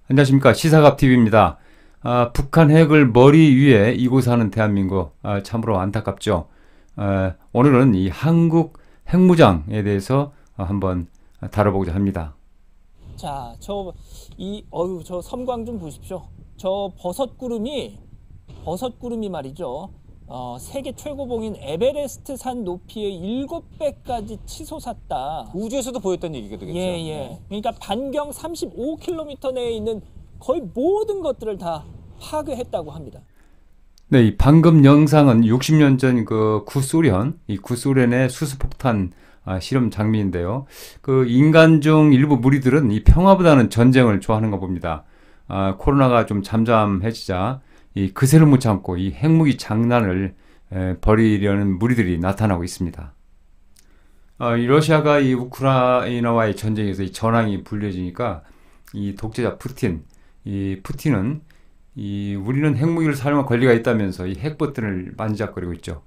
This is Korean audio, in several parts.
안녕하십니까, 시사갑TV입니다. 북한 핵을 머리 위에 이고 사는 대한민국, 참으로 안타깝죠. 오늘은 이 한국 핵무장에 대해서 한번 다뤄보고자 합니다. 자, 저 섬광 좀 보십시오. 저 버섯구름이 말이죠. 세계 최고봉인 에베레스트 산 높이의 7배까지 치솟았다. 우주에서도 보였던 얘기거든요. 예. 그러니까 반경 35km 내에 있는 거의 모든 것들을 다 파괴했다고 합니다. 네, 이 방금 영상은 60년 전 그 구소련의 수소폭탄 실험 장면인데요. 그 인간 중 일부 무리들은 이 평화보다는 전쟁을 좋아하는가 봅니다. 코로나가 좀 잠잠해지자 이 그새를 못 참고 이 핵무기 장난을 벌이려는 무리들이 나타나고 있습니다. 이 러시아가 이 우크라이나와의 전쟁에서 이 전황이 불리해지니까 이 독재자 푸틴은 우리는 핵무기를 사용할 권리가 있다면서 이 핵버튼을 만지작거리고 있죠.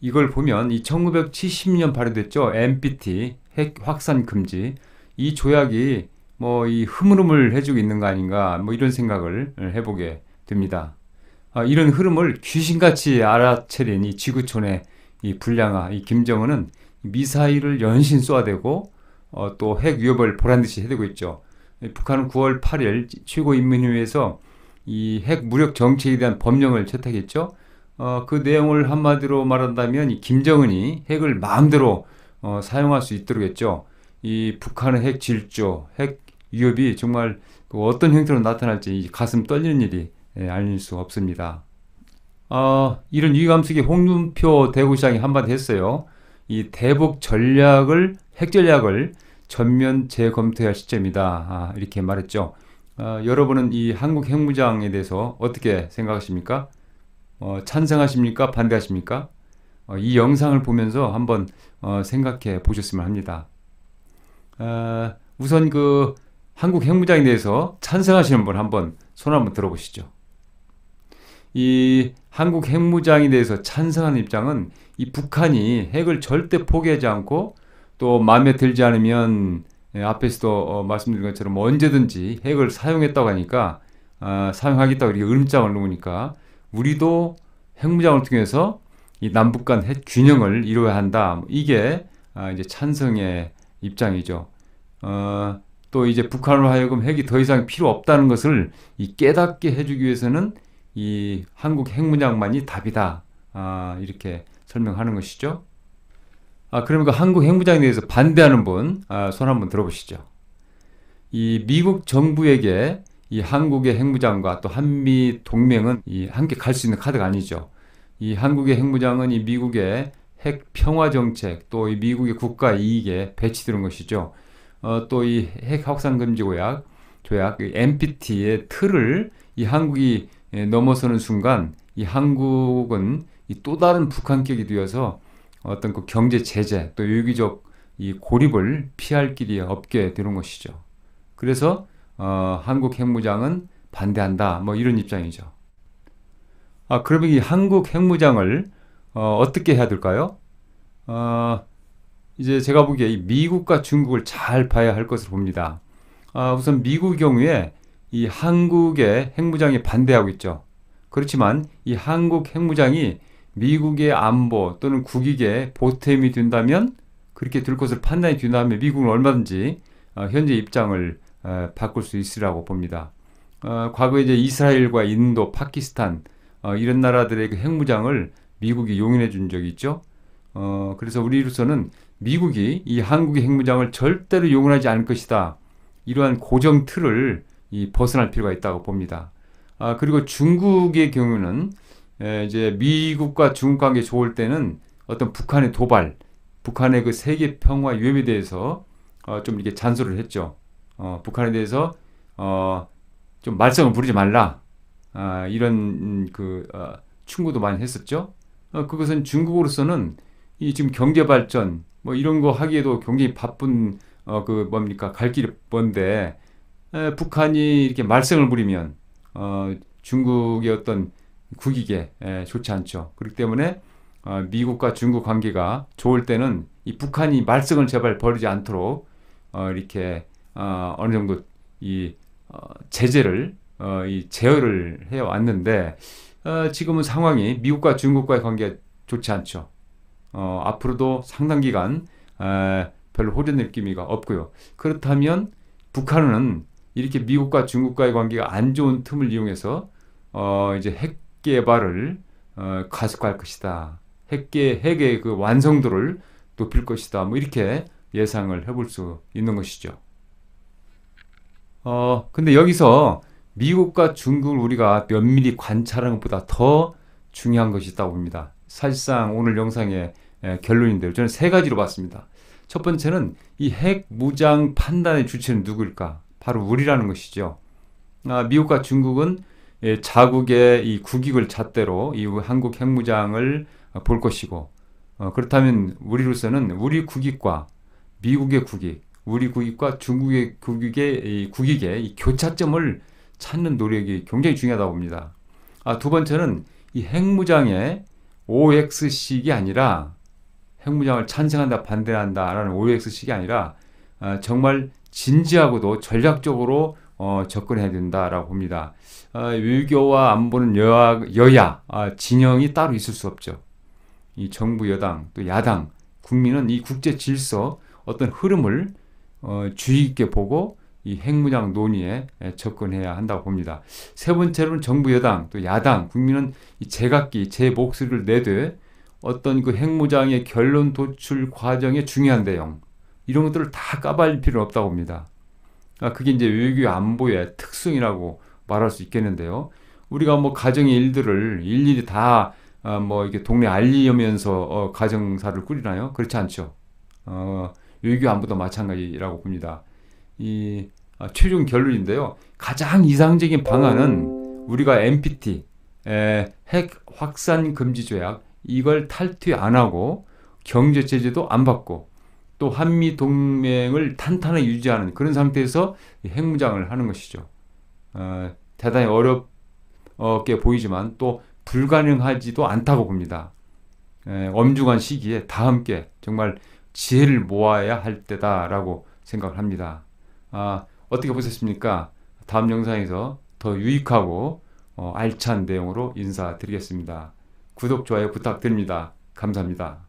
이걸 보면 이 1970년 발효됐죠. NPT 핵 확산 금지, 이 조약이 뭐 이 흐물흐물 해주고 있는 거 아닌가, 뭐 이런 생각을 해보게 됩니다. 이런 흐름을 귀신같이 알아차린 이 지구촌의 이 불량아, 이 김정은은 미사일을 연신 쏘아대고 또 핵 위협을 보란듯이 해대고 있죠. 북한은 9월 8일 최고인민회의에서 이 핵 무력 정책에 대한 법령을 채택했죠. 그 내용을 한마디로 말한다면 이 김정은이 핵을 마음대로 사용할 수 있도록 했죠. 이 북한의 핵 질주, 핵 위협이 정말 어떤 형태로 나타날지 가슴 떨리는 일이 아닐 수 없습니다. 이런 위기감 속에 홍준표 대구시장이 한마디 했어요. 이 대북 핵 전략을 전면 재검토해야 할 시점이다. 이렇게 말했죠. 여러분은 이 한국 핵무장에 대해서 어떻게 생각하십니까? 찬성하십니까? 반대하십니까? 이 영상을 보면서 한번 생각해 보셨으면 합니다. 우선 그 한국 핵무장에 대해서 찬성하시는 분 한번 손 한번 들어보시죠. 이 한국 핵무장에 대해서 찬성하는 입장은 이 북한이 핵을 절대 포기하지 않고 또 마음에 들지 않으면 앞에서도 말씀드린 것처럼 언제든지 핵을 사용했다고 하니까 사용하겠다고 이렇게 음장을 놓으니까 우리도 핵무장을 통해서 이 남북 간 핵 균형을 이루어야 한다. 이게 이제 찬성의 입장이죠. 또 이제 북한으로 하여금 핵이 더 이상 필요 없다는 것을 깨닫게 해주기 위해서는 이 한국 핵무장만이 답이다. 이렇게 설명하는 것이죠. 그러면 그 한국 핵무장에 대해서 반대하는 분, 손 한번 들어보시죠. 이 미국 정부에게 이 한국의 핵무장과 또 한미 동맹은 함께 갈 수 있는 카드가 아니죠. 이 한국의 핵무장은 이 미국의 핵 평화 정책, 또 이 미국의 국가 이익에 배치되는 것이죠. 또 이 핵 확산 금지 조약 NPT의 틀을 이 한국이 넘어서는 순간 이 한국은 또 다른 북한격이 되어서 어떤 그 경제 제재 또 유기적 이 고립을 피할 길이 없게 되는 것이죠. 그래서 한국 핵무장은 반대한다. 뭐 이런 입장이죠. 그러면 이 한국 핵무장을 어떻게 해야 될까요? 이제 제가 보기에 이 미국과 중국을 잘 봐야 할 것으로 봅니다. 우선 미국의 경우에 이 한국의 핵무장에 반대하고 있죠. 그렇지만 이 한국 핵무장이 미국의 안보 또는 국익에 보탬이 된다면, 그렇게 될 것을 판단이 된다면 미국은 얼마든지 현재 입장을 바꿀 수 있으라고 봅니다. 과거에 이제 이스라엘과 인도, 파키스탄 이런 나라들의 그 핵무장을 미국이 용인해 준 적이 있죠. 그래서 우리로서는 미국이 이 한국의 핵무장을 절대로 용인하지 않을 것이다. 이러한 고정 틀을 벗어날 필요가 있다고 봅니다. 그리고 중국의 경우는 이제 미국과 중국 관계 좋을 때는 어떤 북한의 도발, 북한의 그 세계 평화 위협에 대해서 좀 이렇게 잔소리를 했죠. 북한에 대해서 좀 말썽을 부리지 말라. 이런 충고도 많이 했었죠. 그것은 중국으로서는 이 지금 경제 발전 뭐 이런 거 하기에도 굉장히 바쁜 갈 길이 먼데 북한이 이렇게 말썽을 부리면 중국의 어떤 국익에 좋지 않죠. 그렇기 때문에 미국과 중국 관계가 좋을 때는 이 북한이 말썽을 제발 벌이지 않도록 이렇게 어느 정도 이 제재를 이 제어를 해 왔는데 지금은 상황이 미국과 중국과의 관계가 좋지 않죠. 앞으로도 상당 기간 별로 호전 느낌이가 없고요. 그렇다면 북한은 이렇게 미국과 중국과의 관계가 안 좋은 틈을 이용해서 이제 핵 개발을 가속화할 것이다. 핵의 그 완성도를 높일 것이다. 뭐 이렇게 예상을 해볼 수 있는 것이죠. 근데 여기서 미국과 중국을 우리가 면밀히 관찰하는 것보다 더 중요한 것이 있다고 봅니다. 사실상 오늘 영상의 결론인데요. 저는 세 가지로 봤습니다. 첫 번째는 이 핵 무장 판단의 주체는 누구일까? 바로 우리라는 것이죠. 미국과 중국은 자국의 이 국익을 잣대로 이 한국 핵무장을 볼 것이고, 그렇다면 우리로서는 우리 국익과 미국의 국익, 우리 국익과 중국의 국익의 이 교차점을 찾는 노력이 굉장히 중요하다고 봅니다. 두 번째는 이 핵무장의 OX식이 아니라 핵무장을 찬성한다, 반대한다라는 OX식이 아니라 정말 진지하고도 전략적으로 접근해야 된다라고 봅니다. 외교와 안보는 여야 진영이 따로 있을 수 없죠. 이 정부 여당 또 야당 국민은 이 국제 질서 어떤 흐름을 주의 깊게 보고 이 핵무장 논의에 접근해야 한다고 봅니다. 세 번째로는 정부 여당 또 야당 국민은 이 제각기 제 목소리를 내되 어떤 그 핵무장의 결론 도출 과정의 중요한 내용 이런 것들을 다 까발릴 필요는 없다고 봅니다. 그게 이제 외교 안보의 특성이라고 말할 수 있겠는데요. 우리가 뭐 가정의 일들을 일일이 다 뭐 이렇게 동네 알리면서 가정사를 꾸리나요? 그렇지 않죠. 외교 안보도 마찬가지라고 봅니다. 이 최종 결론인데요. 가장 이상적인 방안은 우리가 NPT 핵 확산 금지 조약 이걸 탈퇴 안 하고 경제 제재도 안 받고 또 한미 동맹을 탄탄하게 유지하는 그런 상태에서 핵무장을 하는 것이죠. 대단히 어렵게 보이지만 또 불가능하지도 않다고 봅니다. 엄중한 시기에 다 함께 정말 지혜를 모아야 할 때다라고 생각을 합니다. 어떻게 보셨습니까? 다음 영상에서 더 유익하고 알찬 내용으로 인사드리겠습니다. 구독, 좋아요 부탁드립니다. 감사합니다.